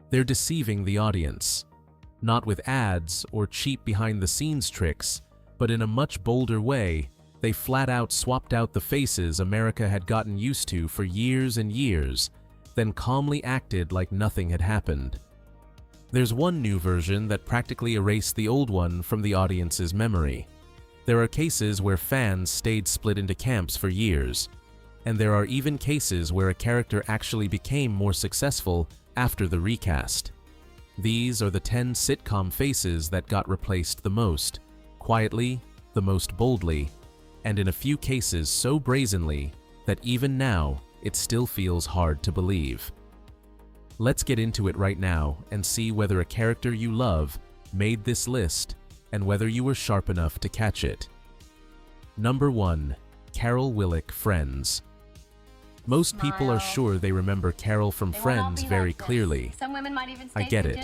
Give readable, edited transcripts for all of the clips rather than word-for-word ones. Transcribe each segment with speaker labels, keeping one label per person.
Speaker 1: They're deceiving the audience. Not with ads or cheap behind-the-scenes tricks, but in a much bolder way, they flat-out swapped out the faces America had gotten used to for years and years, then calmly acted like nothing had happened. There's one new version that practically erased the old one from the audience's memory. There are cases where fans stayed split into camps for years, and there are even cases where a character actually became more successful after the recast. These are the 10 sitcom faces that got replaced the most, quietly, the most boldly, and in a few cases so brazenly that even now it still feels hard to believe. Let's get into it right now and see whether a character you love made this list and whether you were sharp enough to catch it. Number 1. Carol Willick, Friends. Most people are sure they remember Carol from Friends very clearly.
Speaker 2: Some women might even
Speaker 1: I get it.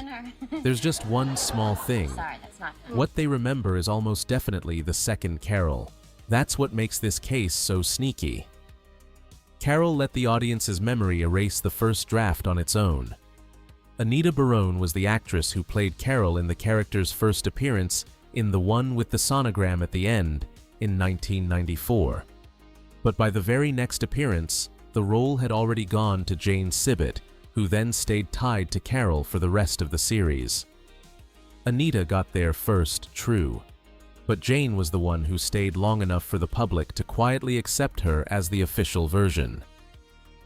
Speaker 1: There's just one small thing.
Speaker 2: Sorry, that's not good.
Speaker 1: What they remember is almost definitely the second Carol. That's what makes this case so sneaky. Carol let the audience's memory erase the first draft on its own. Anita Barone was the actress who played Carol in the character's first appearance in The One with the Sonogram at the End in 1994. But by the very next appearance, the role had already gone to Jane Sibbett, who then stayed tied to Carol for the rest of the series. Anita got there first, true, but Jane was the one who stayed long enough for the public to quietly accept her as the official version.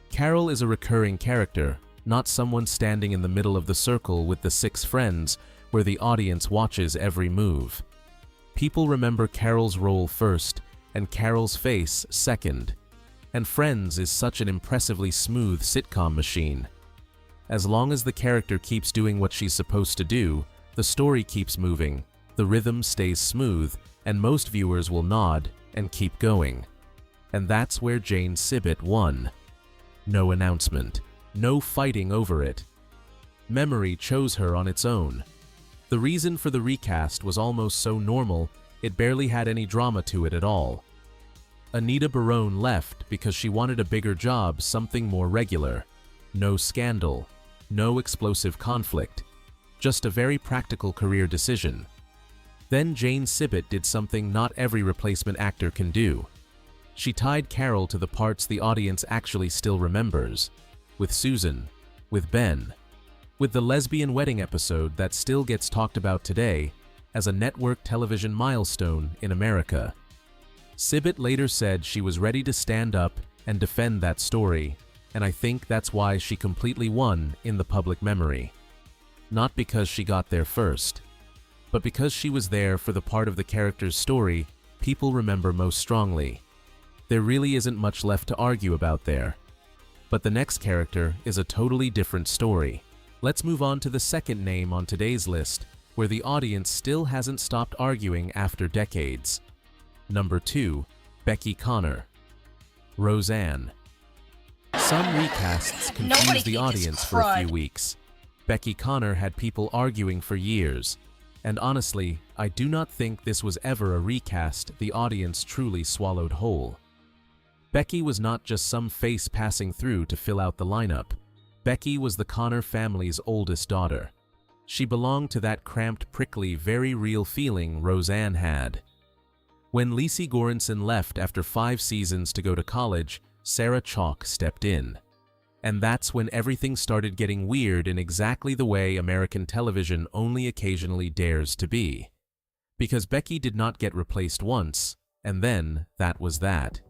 Speaker 1: Carol is a recurring character, not someone standing in the middle of the circle with the 6 friends where the audience watches every move. People remember Carol's role first and Carol's face second. And Friends is such an impressively smooth sitcom machine. As long as the character keeps doing what she's supposed to do, the story keeps moving, the rhythm stays smooth, and most viewers will nod and keep going. And that's where Jane Sibbett won. No announcement, no fighting over it. Memory chose her on its own. The reason for the recast was almost so normal, it barely had any drama to it at all. Anita Barone left because she wanted a bigger job, something more regular. No scandal, no explosive conflict, just a very practical career decision. Then Jane Sibbett did something not every replacement actor can do. She tied Carol to the parts the audience actually still remembers, with Susan, with Ben, with the lesbian wedding episode that still gets talked about today as a network television milestone in America. Sibbett later said she was ready to stand up and defend that story, and I think that's why she completely won in the public memory. Not because she got there first, but because she was there for the part of the character's story people remember most strongly. There really isn't much left to argue about there. But the next character is a totally different story. Let's move on to the second name on today's list, where the audience still hasn't stopped arguing after decades. Number 2, Becky Connor. Roseanne. Some recasts confused the audience for a few weeks. Becky Connor had people arguing for years, and honestly, I do not think this was ever a recast the audience truly swallowed whole. Becky was not just some face passing through to fill out the lineup. Becky was the Connor family's oldest daughter. She belonged to that cramped, prickly, very real feeling Roseanne had. When Lisi Goranson left after 5 seasons to go to college, Sarah Chalke stepped in. And that's when everything started getting weird in exactly the way American television only occasionally dares to be. Because Becky did not get replaced once, and then that was that.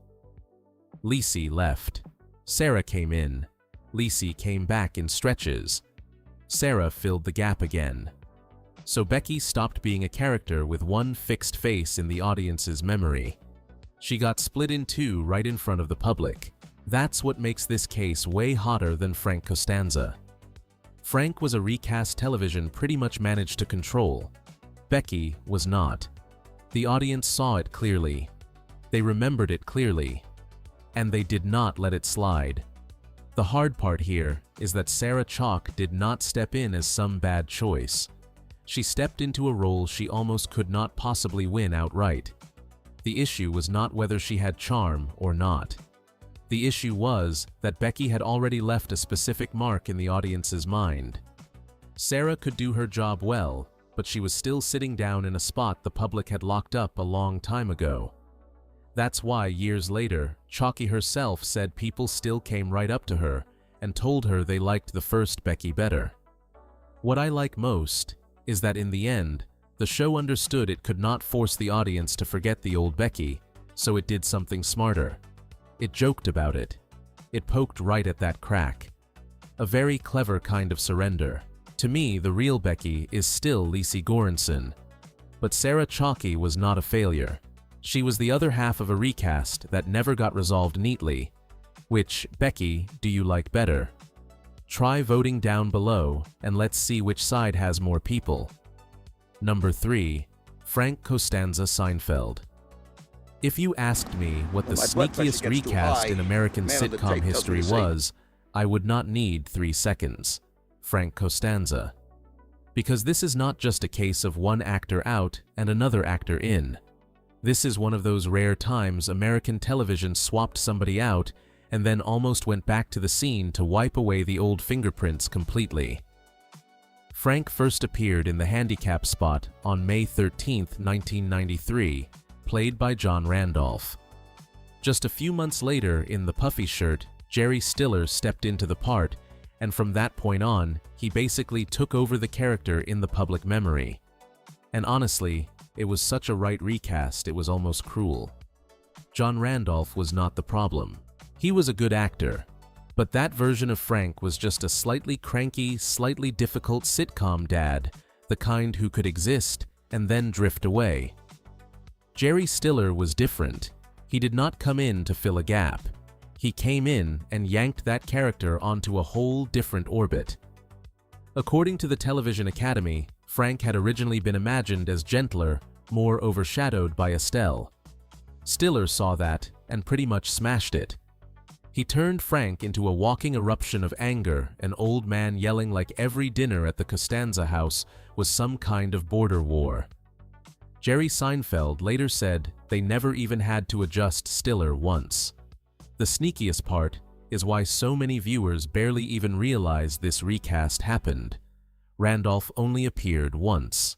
Speaker 1: Lisi left. Sarah came in. Lisi came back in stretches. Sarah filled the gap again. So Becky stopped being a character with one fixed face in the audience's memory. She got split in 2 right in front of the public. That's what makes this case way hotter than Frank Costanza. Frank was a recast television pretty much managed to control. Becky was not. The audience saw it clearly. They remembered it clearly. And they did not let it slide. The hard part here is that Sarah Chalke did not step in as some bad choice. She stepped into a role she almost could not possibly win outright. The issue was not whether she had charm or not. The issue was that Becky had already left a specific mark in the audience's mind. Sarah could do her job well, but she was still sitting down in a spot the public had locked up a long time ago. That's why years later, Chalky herself said people still came right up to her and told her they liked the first Becky better. What I like most is that in the end, the show understood it could not force the audience to forget the old Becky, so it did something smarter. It joked about it. It poked right at that crack. A very clever kind of surrender. To me, the real Becky is still Lisi Göransson. But Sarah Chalky was not a failure. She was the other half of a recast that never got resolved neatly. Which Becky do you like better? Try voting down below, and let's see which side has more people. Number 3. Frank Costanza Seinfeld. If you asked me what the sneakiest recast in American sitcom history was, I would not need 3 seconds. Frank Costanza. Because this is not just a case of one actor out and another actor in. This is one of those rare times American television swapped somebody out and then almost went back to the scene to wipe away the old fingerprints completely. Frank first appeared in the handicap spot on May 13, 1993, played by John Randolph. Just a few months later, in the puffy shirt, Jerry Stiller stepped into the part, and from that point on, he basically took over the character in the public memory. And honestly, it was such a right recast it was almost cruel. John Randolph was not the problem. He was a good actor, but that version of Frank was just a slightly cranky, slightly difficult sitcom dad, the kind who could exist and then drift away. Jerry Stiller was different. He did not come in to fill a gap. He came in and yanked that character onto a whole different orbit. According to the Television Academy, Frank had originally been imagined as gentler, more overshadowed by Estelle. Stiller saw that and pretty much smashed it. He turned Frank into a walking eruption of anger, an old man yelling like every dinner at the Costanza house was some kind of border war. Jerry Seinfeld later said they never even had to adjust Stiller once. The sneakiest part is why so many viewers barely even realized this recast happened. Randolph only appeared once.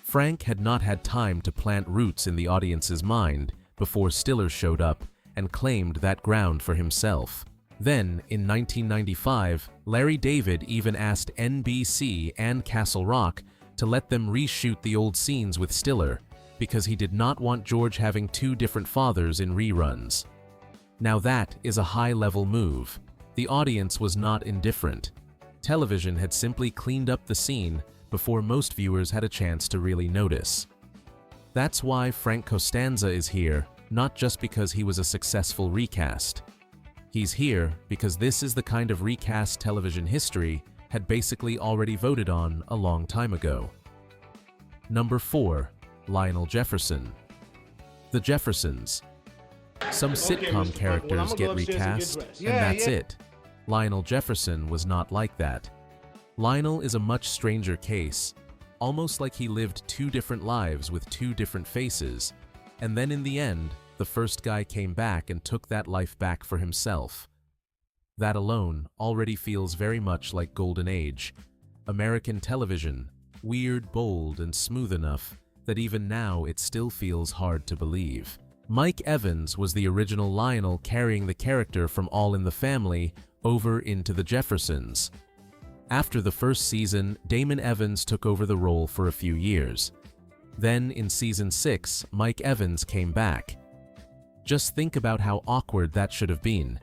Speaker 1: Frank had not had time to plant roots in the audience's mind before Stiller showed up and claimed that ground for himself. Then, in 1995, Larry David even asked NBC and Castle Rock to let them reshoot the old scenes with Stiller because he did not want George having 2 different fathers in reruns. Now that is a high-level move. The audience was not indifferent. Television had simply cleaned up the scene before most viewers had a chance to really notice. That's why Frank Costanza is here, not just because he was a successful recast. He's here because this is the kind of recast television history had basically already voted on a long time ago. Number 4. Lionel Jefferson. The Jeffersons. Some sitcom characters get recast, and that's it. Lionel Jefferson was not like that. Lionel is a much stranger case, almost like he lived 2 different lives with 2 different faces, and then in the end, the first guy came back and took that life back for himself. That alone already feels very much like Golden Age. American television, weird, bold, and smooth enough that even now it still feels hard to believe. Mike Evans was the original Lionel, carrying the character from All in the Family over into the Jeffersons. After the first season, Damon Evans took over the role for a few years. Then, in season 6, Mike Evans came back. Just think about how awkward that should have been.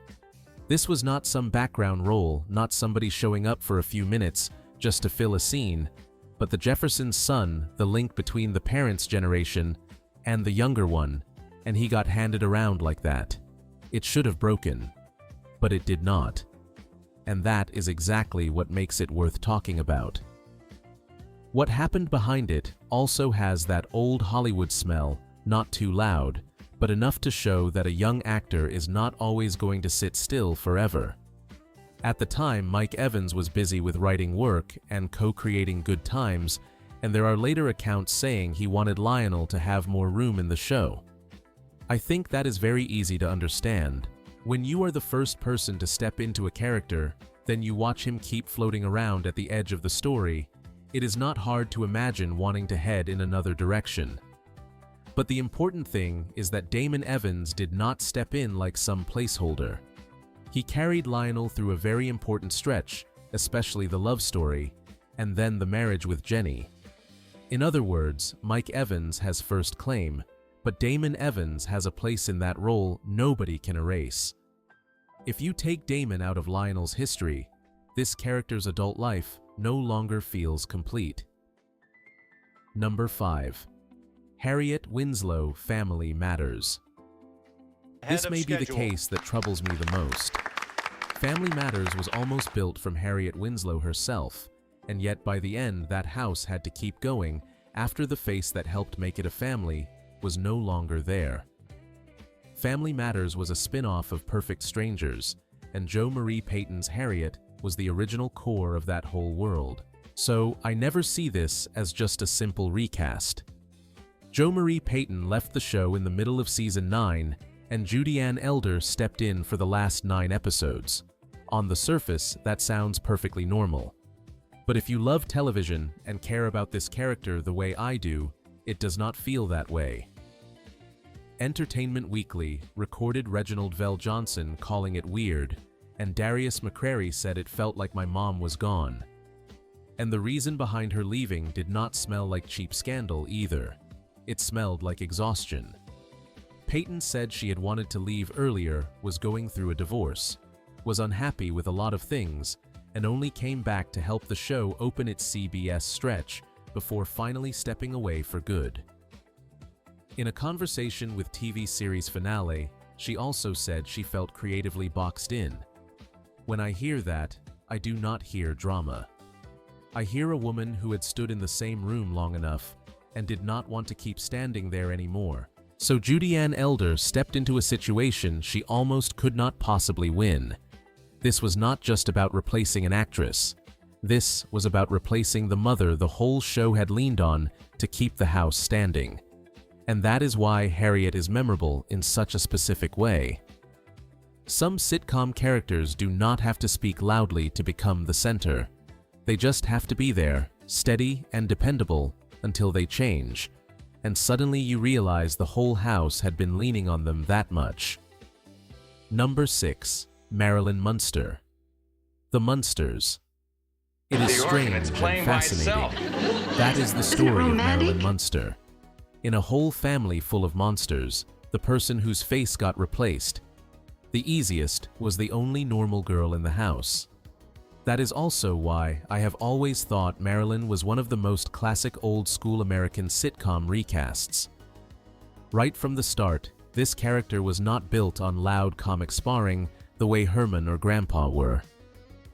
Speaker 1: This was not some background role, not somebody showing up for a few minutes just to fill a scene, but the Jeffersons' son, the link between the parents' generation and the younger one, and he got handed around like that. It should have broken, but it did not. And that is exactly what makes it worth talking about. What happened behind it also has that old Hollywood smell, not too loud, but enough to show that a young actor is not always going to sit still forever. At the time, Mike Evans was busy with writing work and co-creating Good Times, and there are later accounts saying he wanted Lionel to have more room in the show. I think that is very easy to understand. When you are the first person to step into a character, Then you watch him keep floating around at the edge of the story. It is not hard to imagine wanting to head in another direction. But the important thing is that Damon Evans did not step in like some placeholder. He carried Lionel through a very important stretch, especially the love story, and then the marriage with Jenny. In other words, Mike Evans has first claim, but Damon Evans has a place in that role nobody can erase. If you take Damon out of Lionel's history, this character's adult life no longer feels complete. Number 5. Harriette Winslow Family Matters. This may be the case that troubles me the most. Family Matters was almost built from Harriette Winslow herself, and yet by the end that house had to keep going after the face that helped make it a family was no longer there. Family Matters was a spin-off of Perfect Strangers, and Jo Marie Payton's Harriette was the original core of that whole world. So I never see this as just a simple recast. Jo Marie Payton left the show in the middle of season 9, and Judy Ann Elder stepped in for the last 9 episodes. On the surface, that sounds perfectly normal. But if you love television and care about this character the way I do, it does not feel that way. Entertainment Weekly recorded Reginald VelJohnson calling it weird, and Darius McCrary said it felt like my mom was gone. And the reason behind her leaving did not smell like cheap scandal either. It smelled like exhaustion. Payton said she had wanted to leave earlier, was going through a divorce, was unhappy with a lot of things, and only came back to help the show open its CBS stretch before finally stepping away for good. In a conversation with TV series Finale, she also said she felt creatively boxed in. When I hear that, I do not hear drama. I hear a woman who had stood in the same room long enough and did not want to keep standing there anymore. So Judy Ann Elder stepped into a situation she almost could not possibly win. This was not just about replacing an actress. This was about replacing the mother the whole show had leaned on to keep the house standing. And that is why Harriette is memorable in such a specific way. Some sitcom characters do not have to speak loudly to become the center. They just have to be there, steady and dependable, until they change. And suddenly you realize the whole house had been leaning on them that much. Number 6. Marilyn Munster. The Munsters. It is strange and fascinating. That is the story of Marilyn Munster. In a whole family full of monsters, the person whose face got replaced, the easiest, was the only normal girl in the house. That is also why I have always thought Marilyn was one of the most classic old-school American sitcom recasts. Right from the start, this character was not built on loud comic sparring the way Herman or Grandpa were.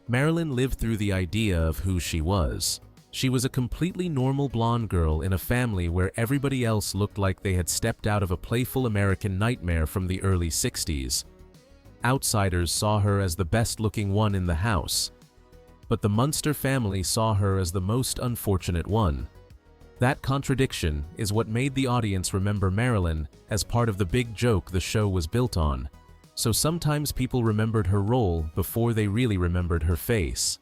Speaker 1: Marilyn lived through the idea of who she was. She was a completely normal blonde girl in a family where everybody else looked like they had stepped out of a playful American nightmare from the early 60s. Outsiders saw her as the best-looking one in the house, but the Munster family saw her as the most unfortunate one. That contradiction is what made the audience remember Marilyn as part of the big joke the show was built on, so sometimes people remembered her role before they really remembered her face.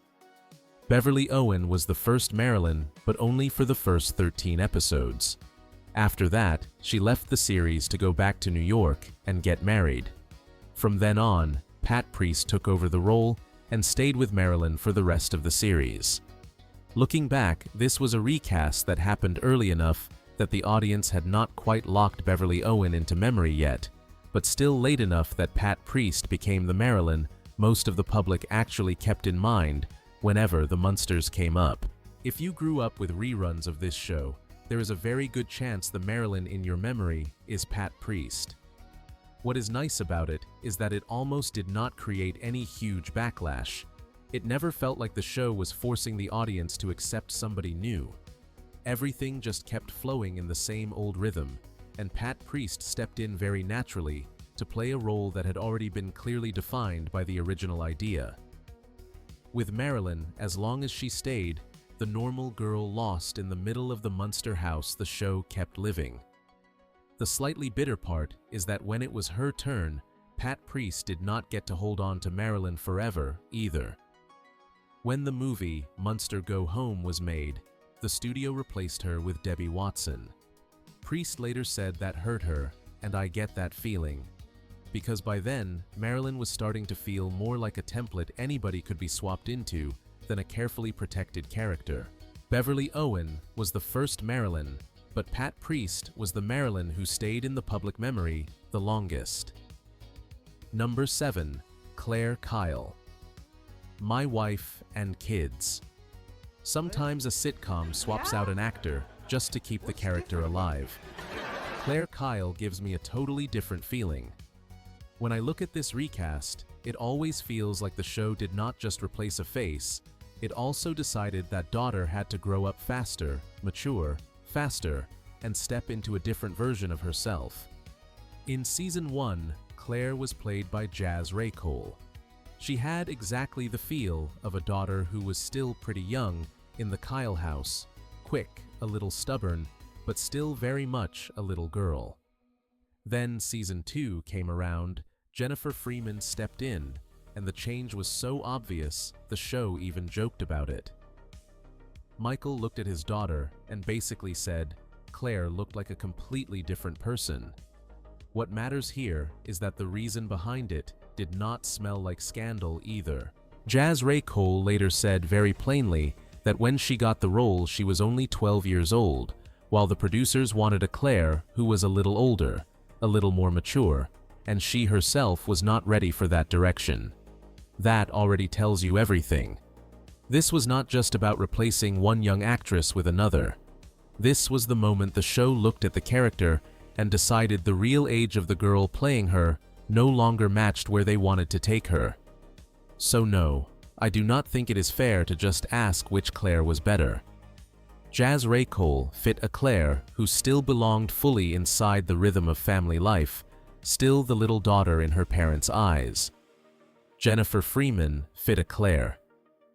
Speaker 1: Beverly Owen was the first Marilyn, but only for the first 13 episodes. After that, she left the series to go back to New York and get married. From then on, Pat Priest took over the role and stayed with Marilyn for the rest of the series. Looking back, this was a recast that happened early enough that the audience had not quite locked Beverly Owen into memory yet, but still late enough that Pat Priest became the Marilyn most of the public actually kept in mind whenever the Munsters came up. If you grew up with reruns of this show, there is a very good chance the Marilyn in your memory is Pat Priest. What is nice about it is that it almost did not create any huge backlash. It never felt like the show was forcing the audience to accept somebody new. Everything just kept flowing in the same old rhythm, and Pat Priest stepped in very naturally to play a role that had already been clearly defined by the original idea. With Marilyn, as long as she stayed, the normal girl lost in the middle of the Munster house the show kept living. The slightly bitter part is that when it was her turn, Pat Priest did not get to hold on to Marilyn forever either. When the movie Munster Go Home was made, the studio replaced her with Debbie Watson. Priest later said that hurt her, and I get that feeling. Because by then, Marilyn was starting to feel more like a template anybody could be swapped into than a carefully protected character. Beverly Owen was the first Marilyn, but Pat Priest was the Marilyn who stayed in the public memory the longest. Number 7. Claire Kyle. My Wife and Kids. Sometimes a sitcom swaps out an actor just to keep the character alive. Claire Kyle gives me a totally different feeling. When I look at this recast, it always feels like the show did not just replace a face, it also decided that daughter had to grow up faster, mature, faster, and step into a different version of herself. In Season 1, Claire was played by Jazz Raycole. She had exactly the feel of a daughter who was still pretty young in the Kyle house, quick, a little stubborn, but still very much a little girl. Then Season 2 came around, Jennifer Freeman stepped in, and the change was so obvious, the show even joked about it. Michael looked at his daughter and basically said, Claire looked like a completely different person. What matters here is that the reason behind it did not smell like scandal either. Jazz Raycole later said very plainly that when she got the role she was only 12 years old, while the producers wanted a Claire who was a little older, a little more mature, and she herself was not ready for that direction. That already tells you everything. This was not just about replacing one young actress with another. This was the moment the show looked at the character and decided the real age of the girl playing her no longer matched where they wanted to take her. So no, I do not think it is fair to just ask which Claire was better. Jazz Raycole fit a Claire who still belonged fully inside the rhythm of family life, still the little daughter in her parents' eyes. Jennifer Freeman fit a Claire.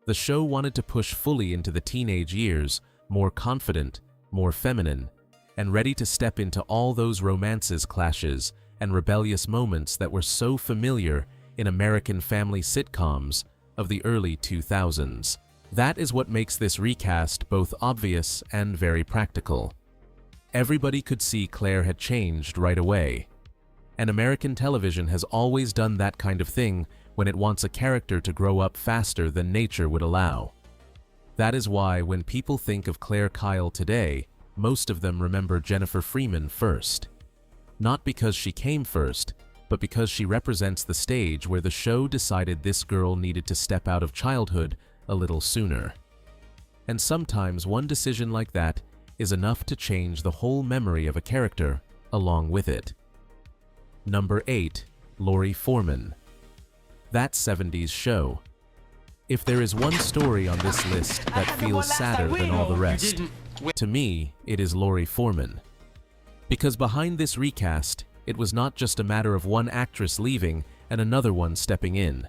Speaker 1: The show wanted to push fully into the teenage years, more confident, more feminine, and ready to step into all those romances, clashes, and rebellious moments that were so familiar in American family sitcoms of the early 2000s. That is what makes this recast both obvious and very practical. Everybody could see Claire had changed right away. And American television has always done that kind of thing when it wants a character to grow up faster than nature would allow. That is why when people think of Claire Kyle today, most of them remember Jennifer Freeman first. Not because she came first, but because she represents the stage where the show decided this girl needed to step out of childhood a little sooner. And sometimes one decision like that is enough to change the whole memory of a character along with it. Number 8. Laurie Forman. That 70s show. If there is one story on this list that feels sadder than all the rest, to me, it is Laurie Forman. Because behind this recast, it was not just a matter of one actress leaving and another one stepping in.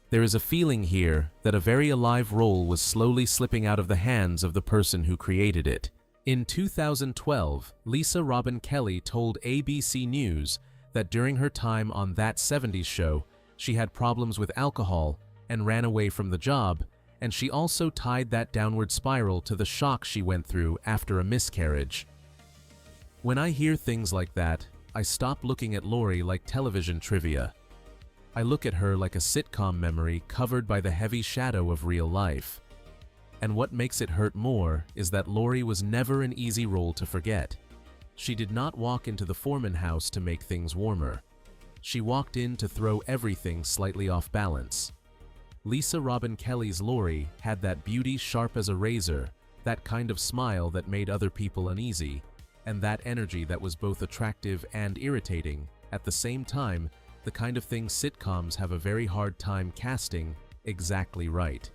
Speaker 1: There is a feeling here that a very alive role was slowly slipping out of the hands of the person who created it. In 2012, Lisa Robin Kelly told ABC News that during her time on That 70s Show, she had problems with alcohol and ran away from the job, and she also tied that downward spiral to the shock she went through after a miscarriage. When I hear things like that, I stop looking at Laurie like television trivia. I look at her like a sitcom memory covered by the heavy shadow of real life. And what makes it hurt more is that Laurie was never an easy role to forget. She did not walk into the Forman house to make things warmer. She walked in to throw everything slightly off balance. Lisa Robin Kelly's Laurie had that beauty sharp as a razor, that kind of smile that made other people uneasy, and that energy that was both attractive and irritating, at the same time, the kind of thing sitcoms have a very hard time casting exactly right.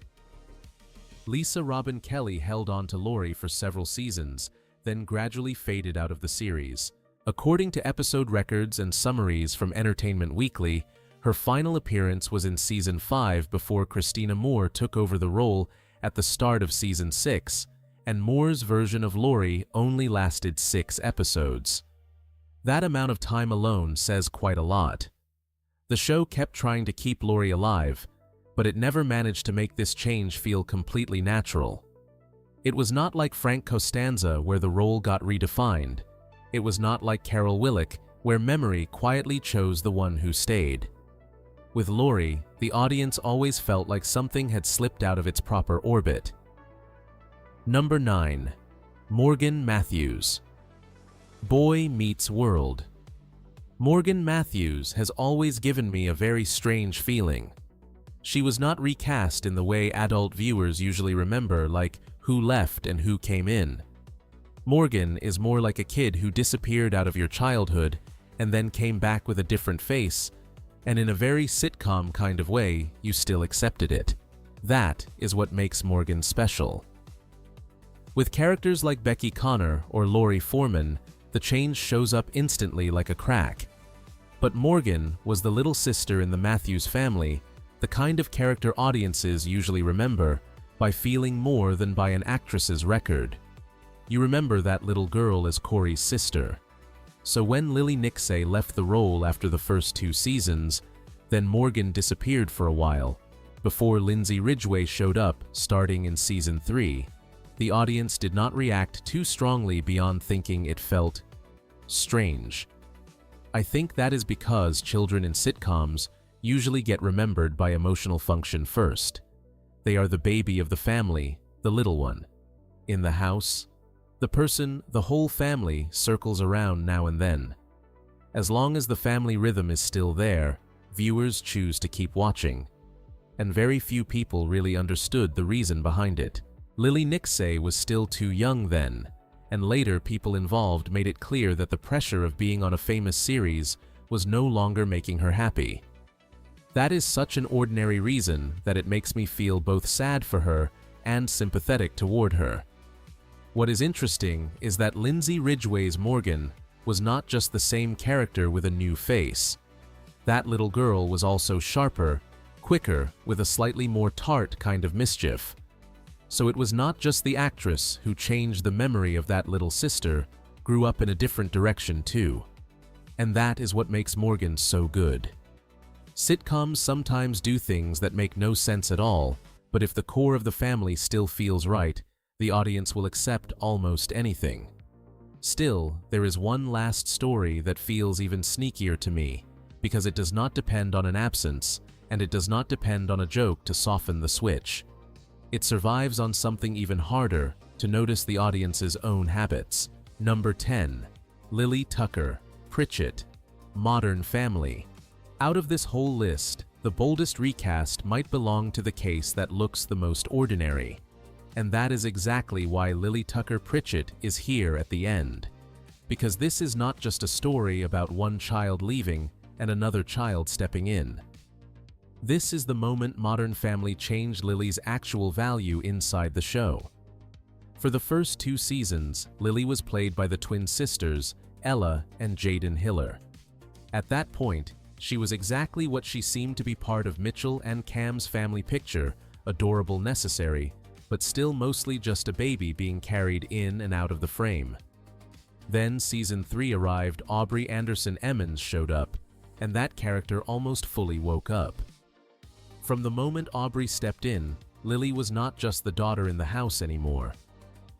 Speaker 1: Lisa Robin Kelly held on to Laurie for several seasons, then gradually faded out of the series. According to episode records and summaries from Entertainment Weekly, her final appearance was in Season 5 before Christina Moore took over the role at the start of Season 6, and Moore's version of Laurie only lasted 6 episodes. That amount of time alone says quite a lot. The show kept trying to keep Laurie alive, but it never managed to make this change feel completely natural. It was not like Frank Costanza, where the role got redefined. It was not like Carol Willick, where memory quietly chose the one who stayed. With Laurie, the audience always felt like something had slipped out of its proper orbit. Number 9. Morgan Matthews. Boy Meets World. Morgan Matthews has always given me a very strange feeling. She was not recast in the way adult viewers usually remember, like who left and who came in. Morgan is more like a kid who disappeared out of your childhood and then came back with a different face, and in a very sitcom kind of way, you still accepted it. That is what makes Morgan special. With characters like Becky Connor or Laurie Forman, the change shows up instantly like a crack. But Morgan was the little sister in the Matthews family, the kind of character audiences usually remember by feeling more than by an actress's record. You remember that little girl as Corey's sister. So when Lily Nixay left the role after the first 2 seasons, then Morgan disappeared for a while, before Lindsay Ridgway showed up starting in season 3. The audience did not react too strongly beyond thinking it felt strange. I think that is because children in sitcoms usually get remembered by emotional function first. They are the baby of the family, the little one. In the house, the person the whole family circles around now and then. As long as the family rhythm is still there, viewers choose to keep watching. And very few people really understood the reason behind it. Lily Nixay was still too young then, and later people involved made it clear that the pressure of being on a famous series was no longer making her happy. That is such an ordinary reason that it makes me feel both sad for her and sympathetic toward her. What is interesting is that Lindsay Ridgway's Morgan was not just the same character with a new face. That little girl was also sharper, quicker, with a slightly more tart kind of mischief. So it was not just the actress who changed the memory of that little sister, grew up in a different direction too. And that is what makes Morgan so good. Sitcoms sometimes do things that make no sense at all, but if the core of the family still feels right, the audience will accept almost anything. Still, there is one last story that feels even sneakier to me, because it does not depend on an absence, and it does not depend on a joke to soften the switch. It survives on something even harder, to notice the audience's own habits. Number 10. Lily Tucker-Pritchett. Modern Family. Out of this whole list, the boldest recast might belong to the case that looks the most ordinary. And that is exactly why Lily Tucker-Pritchett is here at the end. Because this is not just a story about one child leaving and another child stepping in. This is the moment Modern Family changed Lily's actual value inside the show. For the first 2 seasons, Lily was played by the twin sisters, Ella and Jaden Hiller. At that point, she was exactly what she seemed to be part of Mitchell and Cam's family picture, adorable, necessary, but still mostly just a baby being carried in and out of the frame. Then season 3 arrived, Aubrey Anderson Emmons showed up, and that character almost fully woke up. From the moment Aubrey stepped in, Lily was not just the daughter in the house anymore.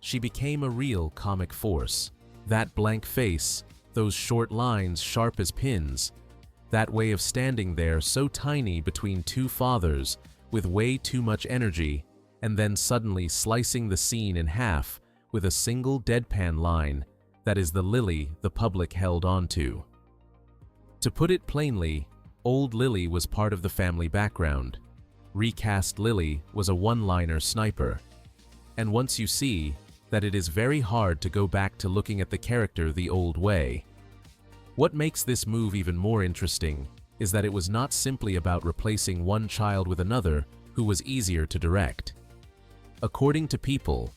Speaker 1: She became a real comic force. That blank face, those short lines sharp as pins, that way of standing there so tiny between 2 fathers with way too much energy, and then suddenly slicing the scene in half with a single deadpan line, that is the Lily the public held onto. To put it plainly, old Lily was part of the family background. Recast Lily was a one-liner sniper. And once you see that, it is very hard to go back to looking at the character the old way. What makes this move even more interesting is that it was not simply about replacing one child with another who was easier to direct. According to People,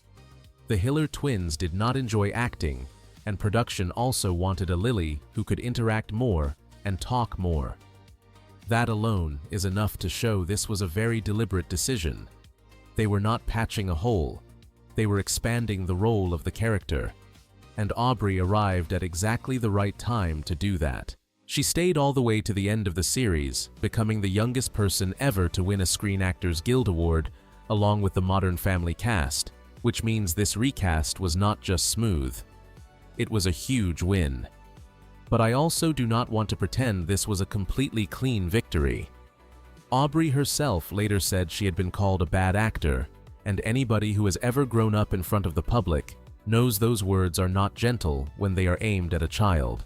Speaker 1: the Hiller twins did not enjoy acting, and production also wanted a Lily who could interact more and talk more. That alone is enough to show this was a very deliberate decision. They were not patching a hole, they were expanding the role of the character. And Aubrey arrived at exactly the right time to do that. She stayed all the way to the end of the series, becoming the youngest person ever to win a Screen Actors Guild Award, along with the Modern Family cast, which means this recast was not just smooth. It was a huge win. But I also do not want to pretend this was a completely clean victory. Aubrey herself later said she had been called a bad actor, and anybody who has ever grown up in front of the public knows those words are not gentle when they are aimed at a child.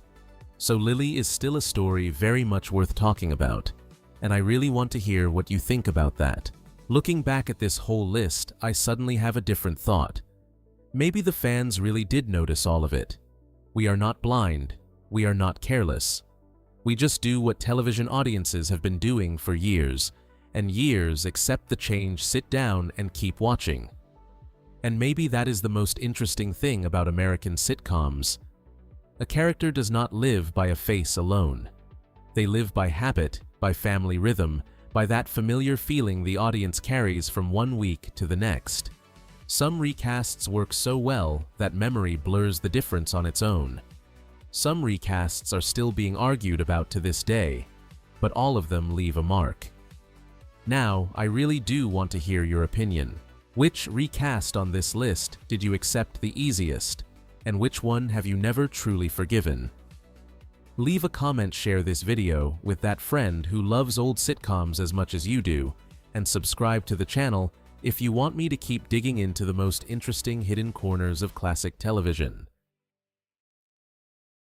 Speaker 1: So Lily is still a story very much worth talking about, and I really want to hear what you think about that. Looking back at this whole list, I suddenly have a different thought. Maybe the fans really did notice all of it. We are not blind, we are not careless. We just do what television audiences have been doing for years, and years accept the change, sit down, and keep watching. And maybe that is the most interesting thing about American sitcoms. A character does not live by a face alone. They live by habit, by family rhythm, by that familiar feeling the audience carries from one week to the next. Some recasts work so well that memory blurs the difference on its own. Some recasts are still being argued about to this day, but all of them leave a mark. Now, I really do want to hear your opinion. Which recast on this list did you accept the easiest, and which one have you never truly forgiven? Leave a comment, share this video with that friend who loves old sitcoms as much as you do, and subscribe to the channel if you want me to keep digging into the most interesting hidden corners of classic television.